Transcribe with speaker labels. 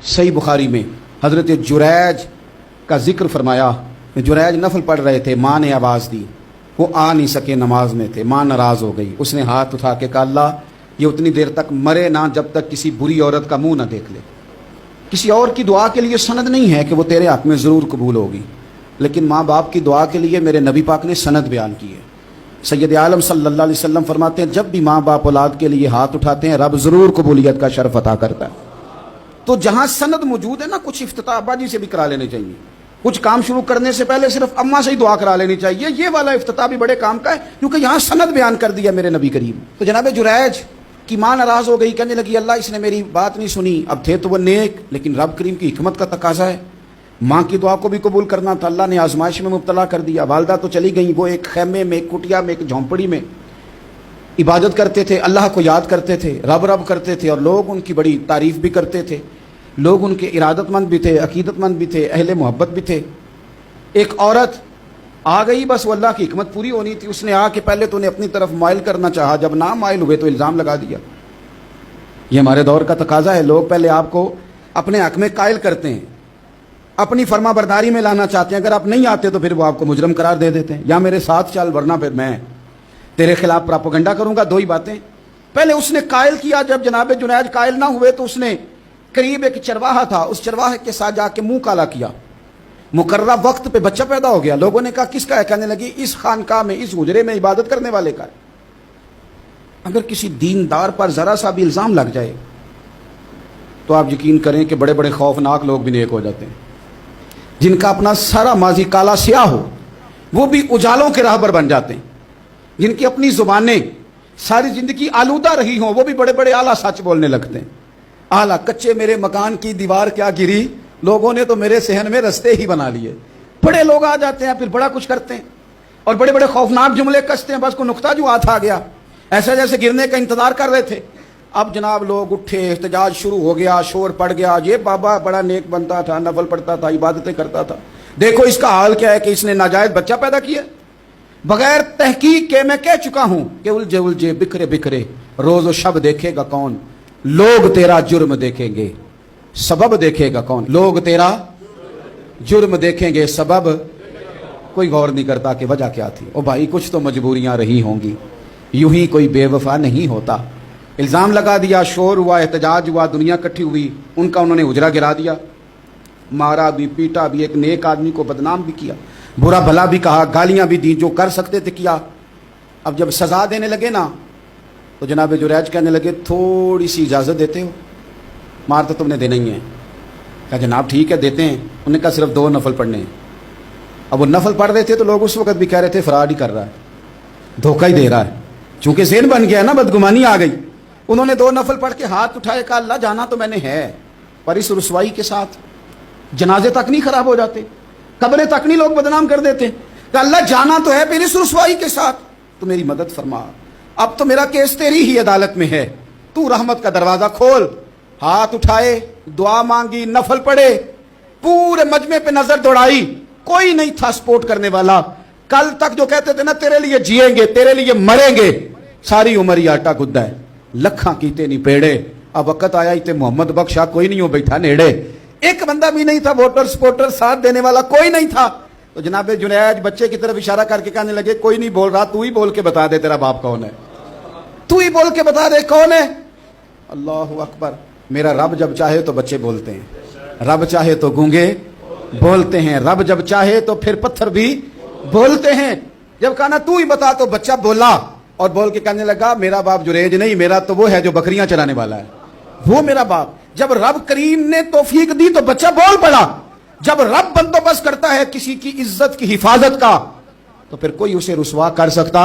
Speaker 1: सही बुखारी में हज़रत जुरैज का जिक्र फरमाया। जुरैज नफल पढ़ रहे थे, माँ ने आवाज़ दी, वो आ नहीं सके, नमाज में थे, माँ नाराज़ हो गई। उसने हाथ उठा के कहा, अल्लाह ये उतनी देर तक मरे ना जब तक किसी बुरी औरत का मुंह ना देख ले। किसी और की दुआ के लिए सनद नहीं है कि वो तेरे हक़ में ज़रूर कबूल होगी, लेकिन माँ बाप की दुआ के लिए मेरे नबी पाक ने सनद बयान की है। सैयद आलम सल्लल्लाहु अलैहि वसल्लम फरमाते हैं, जब भी माँ बाप औलाद के लिए हाथ उठाते हैं रब ज़रूर कबूलियत का शर्फ अता करता है। तो जहाँ सनद मौजूद है ना, कुछ इफ्तिताह अब्बाजी से भी करा लेने चाहिए। कुछ काम शुरू करने से पहले सिर्फ अम्मा से ही दुआ करा लेनी चाहिए। ये वाला इफ्तिताह भी बड़े काम का है, क्योंकि यहाँ सनद बयान कर दिया मेरे नबी करीम। तो जनाब जुरैज की माँ नाराज़ हो गई, कहने लगी अल्लाह इसने मेरी बात नहीं सुनी। अब थे तो वो नेक, लेकिन रब करीम की हिकमत का तकाजा है, माँ की दुआ को भी कबूल करना था। अल्लाह ने आजमाइश में मुब्तला कर दिया। वालदा तो चली गई, वो एक खैमे में, एक कुटिया में, एक झोंपड़ी में इबादत करते थे, अल्लाह को याद करते थे, रब रब करते थे, और लोग उनकी बड़ी तारीफ़ भी करते थे। लोग उनके इरादतमंद भी थे, अकीदतमंद भी थे, अहले मोहब्बत भी थे। एक औरत आ गई, बस वो अल्लाह की हिकमत पूरी होनी थी। उसने आके पहले तो उन्हें अपनी तरफ माइल करना चाहा, जब ना माइल हुए तो इल्ज़ाम लगा दिया। ये हमारे दौर का तकाजा है, लोग पहले आपको अपने हक में कायल करते हैं, अपनी फर्मा बरदारी में लाना चाहते हैं। अगर आप नहीं आते तो फिर वो आपको मुजरम करार दे देते हैं, या मेरे साथ चल वरना फिर मैं तेरे खिलाफ प्रोपेगेंडा करूंगा। दो ही बातें। पहले उसने कायल किया, जब जनाब जुनैद कायल ना हुए तो उसने करीब एक चरवाहा था, उस चरवाहे के साथ जाके मुंह काला किया। मुकर्रर वक्त पे बच्चा पैदा हो गया। लोगों ने कहा किसका है? कहने लगी इस खानकाह में, इस हुजरे में इबादत करने वाले का है। अगर किसी दीनदार पर जरा सा भी इल्जाम लग जाए तो आप यकीन करें कि बड़े बड़े खौफनाक लोग भी नेक हो जाते हैं। जिनका अपना सारा माजी काला स्याह हो वो भी उजालों के राहबर बन जाते हैं। जिनकी अपनी जुबानें सारी जिंदगी आलूदा रही हों वो भी बड़े बड़े आला सच बोलने लगते हैं। आला कच्चे मेरे मकान की दीवार क्या गिरी, लोगों ने तो मेरे सहन में रस्ते ही बना लिए। बड़े लोग आ जाते हैं, फिर बड़ा कुछ करते हैं और बड़े बड़े खौफनाक जुमले कसते हैं। बस को नुक्ता जो हाथ आ गया, ऐसा जैसे गिरने का इंतजार कर रहे थे। अब जनाब लोग उठे, एहतजाज शुरू हो गया, शोर पड़ गया। ये बाबा बड़ा नेक बनता था, नफल पढ़ता था, इबादतें करता था, देखो इसका हाल क्या है कि इसने नाजायज बच्चा पैदा किया। बगैर तहकीक के मैं कह चुका हूं कि उलझे उलझे बिखरे बिखरे रोज शब देखेगा कौन, लोग तेरा जुर्म देखेंगे, सबब देखेगा कौन। लोग तेरा जुर्म देखेंगे, सबब कोई गौर नहीं करता कि वजह क्या थी। ओ भाई कुछ तो मजबूरियां रही होंगी, यूं ही कोई बेवफा नहीं होता। इल्ज़ाम लगा दिया, शोर हुआ, एहतजाज हुआ, दुनिया इकट्ठी हुई, उनका उन्होंने उजरा गिरा दिया, मारा भी, पीटा भी, एक नेक आदमी को बदनाम भी किया, बुरा भला भी कहा, गालियां भी दी, जो कर सकते थे किया। अब जब सजा देने लगे ना तो जनाब जुरैज कहने लगे थोड़ी सी इजाज़त देते हो, मार तो तुमने देना ही है। कहा जनाब ठीक है देते हैं। उन्होंने कहा सिर्फ 2 नफल पढ़ने हैं। अब वो नफल पढ़ रहे थे तो लोग उस वक्त भी कह रहे थे फराड ही कर रहा है, धोखा ही दे रहा है। चूंकि ज़हन बन गया ना, बदगुमानी आ गई। उन्होंने 2 नफल पढ़ के हाथ उठाए, कहा अल्लाह जाना तो मैंने है, पर इस रुसवाई के साथ जनाजे तक नहीं खराब हो जाते, कब्रें तक नहीं लोग बदनाम कर देते। तो अल्लाह जाना तो है, फिर इस रुसवाई के साथ तो मेरी मदद फरमा। अब तो मेरा केस तेरी ही अदालत में है, तू रहमत का दरवाजा खोल। हाथ उठाए, दुआ मांगी, नफल पढ़े, पूरे मजमे पे नजर दौड़ाई, कोई नहीं था सपोर्ट करने वाला। कल तक जो कहते थे ना तेरे लिए जिएंगे, तेरे लिए मरेंगे, सारी उम्र ही आटा गुद्दा है, लखा कीते नहीं पेड़े। अब वक्त आया इतने मोहम्मद बख्शा कोई नहीं हो बैठा नेड़े, एक बंदा भी नहीं था वोटर सपोर्टर साथ देने वाला कोई नहीं था। तो जनाब जुनैद बच्चे की तरफ इशारा करके कहने लगे कोई नहीं बोल रहा, तू ही बोल के बता दे तेरा बाप कौन है, तू ही बोल के बता दे कौन है। अल्लाहु अकबर। मेरा रब जब चाहे तो बच्चे बोलते हैं, रब चाहे तो गूंगे बोलते हैं, रब जब चाहे तो फिर पत्थर भी बोलते हैं। जब कहा ना तू ही बता तो बच्चा बोला, और बोल के कहने लगा मेरा बाप जुरैज नहीं, मेरा तो वो है जो बकरियां चराने वाला है, वो मेरा बाप। जब रब करीम ने तौफीक दी तो बच्चा बोल पड़ा। जब रब बंदोबस्त करता है किसी की इज्जत की हिफाजत का तो फिर कोई उसे रुसवा कर सकता